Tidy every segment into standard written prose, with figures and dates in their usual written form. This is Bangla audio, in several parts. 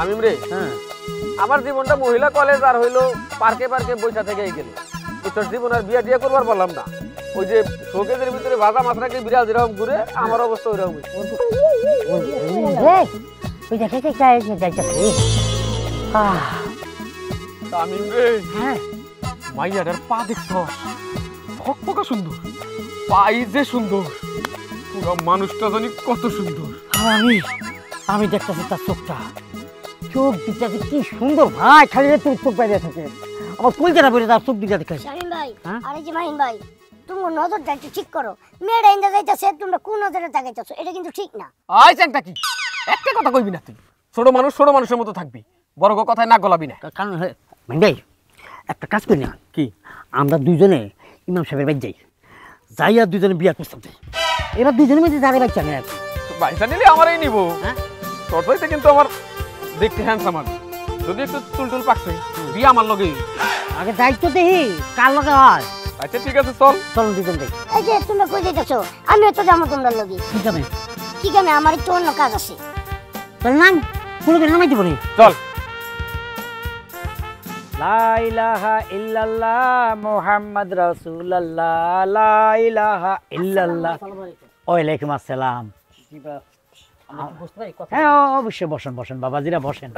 তামিম রে, হ্যাঁ, আমার জীবনটা মহিলা কলেজ আর হইলো পার্কে পার্কে বৈঠা থেকেই গেল। তোর জীবন আর বিয়া টিয়া করবার পারলাম না। ওই যে শোকেজের ভিতরে ভাজা মাছ রাখে বিড়াল যেরকম ঘুরে, আমার অবস্থা ওইরকম। তামিম রে, হ্যাঁ, মাইয়াটার পা দেখছ, ফকফকা সুন্দর, পাই যে সুন্দর, পুরো মানুষটা জানি কত সুন্দর। আমি দেখতেছি তার চোখটা, চোখ দিকটাতে কি সুন্দর ভাই, খালি তোর চোখ বাইরে থাকে, আমার কলকাতা বলে তার চোখ দিকটা দেখে। শামিম ভাই, আরে যে মাহিন ভাই, তুমি নজরটা একটু ঠিক করো। মেয়েটা ইন্দা যাইতাছে, তোমরা কোন নজরে তাকাইতাছো? এটা কিন্তু ঠিক না। আই চ্যাংটা কি একটা কথা কইবি না তুই? ছোট মানুষ ছোট মানুষের মতো থাকবি, বড় কথায় নাক গলাবি না। কারণ মাহিন ভাই, একটা কাজ করি না, কি আমরা দুজনে ইমাম সাহেবের বাড়ি যাই, যাই আর দুজনে বিয়ার প্রস্তাব দেয়, এরা দুজনের মধ্যে দাঁড়িয়ে বাচ্চা নেই। বাইসা নিলে আমারই নিবো, হ্যাঁ, তোর হইতে কিন্তু আমার দেখতে হ্যান্ডসাম আমি, যদি একটু চুলটুল পাকছে বিয়ে আমার লগে। আগে দায়িত্ব দেখি কার লগে হয়। আচ্ছা ঠিক আছে, চল চল দুজন যাই। এই যে তোমরা কই যাইতাছো? আমিও তো যাবো তোমরা লগে। ঠিক আছে, ঠিক আছে, আমার একটু অন্য কাজ আছে। চল নাম পুরো দিন নামাইতে পারি। চল। লা ইলাহা ইল্লাল্লাহ মুহাম্মদ রাসূলুল্লাহ, লা ইলাহা ইল্লাল্লাহ। ওয়ালাইকুম আসসালাম। হ্যাঁ অবশ্যই, বসেন বসেন বাবাজিরা, বসেন।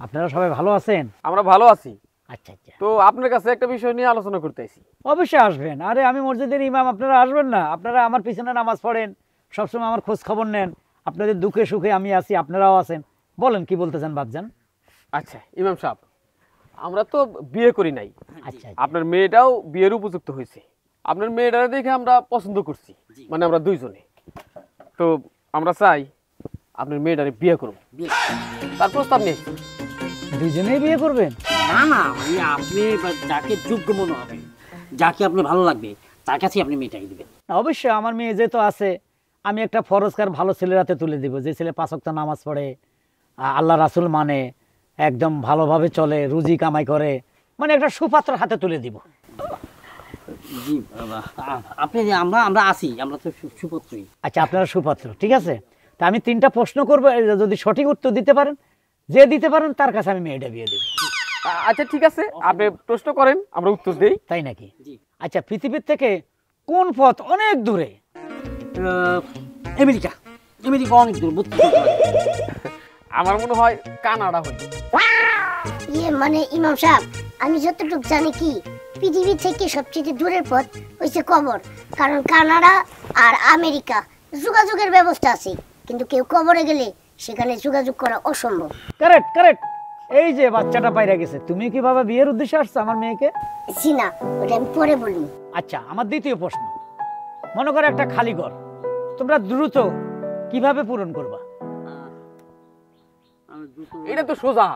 আপনারা সবাই ভালো আছেন? আমরা ভালো আছি। আচ্ছা আচ্ছা, তো আপনার কাছে একটা বিষয় নিয়ে আলোচনা করতে আইছি। অবশ্যই আসবেন। আরে আমি মসজিদের ইমাম, আপনারা আসবেন না? আপনারা আমার পিছনে নামাজ পড়েন, সবসময় আমার খোঁজ খবর নেন, আপনাদের দুঃখে সুখে আমি আছি, আপনারাও আছেন। বলেন কি বলতে চান বাপজান? আচ্ছা ইমাম সাহেব, আমরা তো বিয়ে করি নাই। আচ্ছা, আপনার মেয়েটাও বিয়ের উপযুক্ত হয়েছে। আপনার মেয়েটারে দেখে আমরা পছন্দ করছি, মানে আমরা দুইজনে। তো আমরা চাই আপনার মেয়েটারে বিয়ে করব, তার প্রস্তাব নেই। দুইজনেই বিয়ে করবেন? না না, আপনি যাকে যোগ্য মনে হবে, যাকে আপনার ভালো লাগবে তার কাছে আপনি মেয়েটাকে দিবেন। অবশ্যই, আমার মেয়ে যেহেতু আছে, আমি একটা ফরজকার ভালো ছেলের হাতে তুলে দিব, যে ছেলে 5 ওয়াক্ত নামাজ পড়ে, আল্লাহ রাসূল মানে, একদম ভালোভাবে চলে, রুজি কামাই করে, মানে একটা সুপাত্রের হাতে তুলে দিব। জি আপনি, আমরা আছি, আমরা তো সুপাত্রই। আচ্ছা আপনারা সুপাত্র, ঠিক আছে। তা আমি 3টা প্রশ্ন করবো, যদি সঠিক উত্তর দিতে পারেন, যে দিতে পারেন তার কাছে আমি মেয়েটা বিয়ে দেব। আচ্ছা ঠিক আছে, আপনি প্রশ্ন করেন, আমরা উত্তর দেই। তাই নাকি? আচ্ছা, পৃথিবীর থেকে কোন পথ অনেক দূরে? আমেরিকা। আমেরিকা অনেক দূর। আমার মনে হয় কানাডা হইল। মানে ইমাম সাহেব, আমি যতটুকু জানি কি, পৃথিবী থেকে সবচেয়ে দূরের পথ হইছে কবর। কারণ কানাডা আর আমেরিকা যোগাযোগের ব্যবস্থা আছে, কিন্তু কেউ কবরে গেলে সেখানে যোগাযোগ করা অসম্ভব। Correct correct. এই যে বাচ্চাটা পাইরা গেছে, তুমি কি বাবা বিয়ের উদ্দেশ্যে আসছো আমার মেয়েকে? জি না, ওটা আমি পরে বলবো। আচ্ছা, আমার দ্বিতীয় প্রশ্ন, মনে করো একটা খালি ঘর, তোমরা দ্রুত কিভাবে পূরণ করবা? এটা তো সোজা,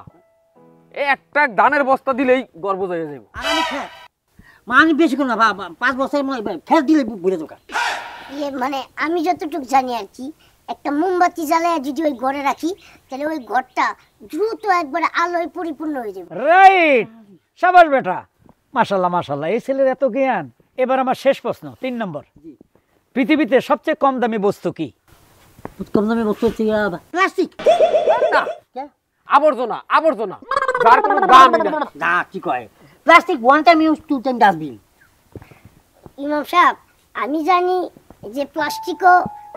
একটা ধানের বস্তা দিলেই গর্ব হয়ে যাবে। মানে বেশি করে না, 5 বছর ফের দিলে বুঝে দোকান। মানে আমি যতটুকু জানি আর কি, একটা মোমবাতি জ্বালায় যদি ওই ঘরে রাখি, তাহলে ওই ঘরটা দ্রুত একবারে আলোয় পরিপূর্ণ হয়ে যাবে। রাইট, সাবাস বেটা, মাশাআল্লাহ মাশাআল্লাহ, এই ছেলের এত জ্ঞান। এবার আমার শেষ প্রশ্ন, 3 নম্বর। পৃথিবীতে সবচেয়ে কম দামি বস্তু কি? কম দামি বস্তু হচ্ছে প্লাস্টিক। না, আবর্জনা। আবর্জনা, যার কোনো দামই না। না, কি কয়? Plastic one time use, to time dustbin. ইমাম সাহেব, আমি জানি যে প্লাস্টিকও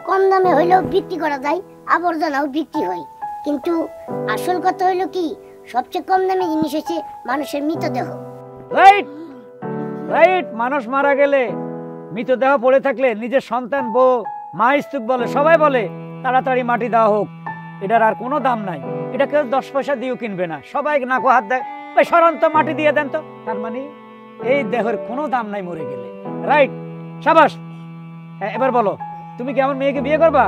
কম দামে হইলেও বিক্রি করা যায়, আবর্জনাও বিক্রি হয়, কিন্তু আসল কথা হইলো কি, সবচেয়ে কম দামি জিনিস হচ্ছে মানুষের মৃতদেহ। রাইট রাইট, মানুষ মারা গেলে, মৃতদেহ পড়ে থাকলে নিজের সন্তান, বউ, মা, স্ত্রী বলে, সবাই বলে তাড়াতাড়ি মাটি দেওয়া হোক, এটার আর কোনো দাম নাই, এটা কেউ 10 পয়সা দিয়েও কিনবে না, সবাই নাকো হাত দেয়, ওই সরন্ত মাটি দিয়ে দেন তো। তার মানে এই দেহের কোনো দাম নাই মরে গেলে। রাইট, সাবাস। এবার বলো, তুমি কি আমার মেয়েকে বিয়ে করবা?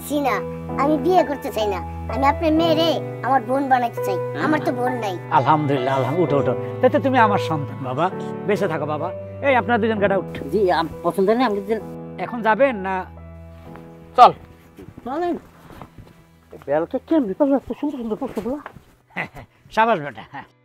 জি না, আমি বিয়ে করতে চাই না, আমি আপনার মেয়েরে আমার বোন বানাইতে চাই, আমার তো বোন নাই। আলহামদুলিল্লাহ, উঠো উঠো, তাতে তুমি আমার সন্তান বাবা, বেঁচে থাকো বাবা। এই আপনারা দুজন গাড়া উঠ। জি পছন্দ নেই, আমি এখন যাবেন না? চল চলেন। বেলকে কেমন বিপদ, সুন্দর সুন্দর প্রশ্নগুলো। সাবাস বেটা, হ্যাঁ।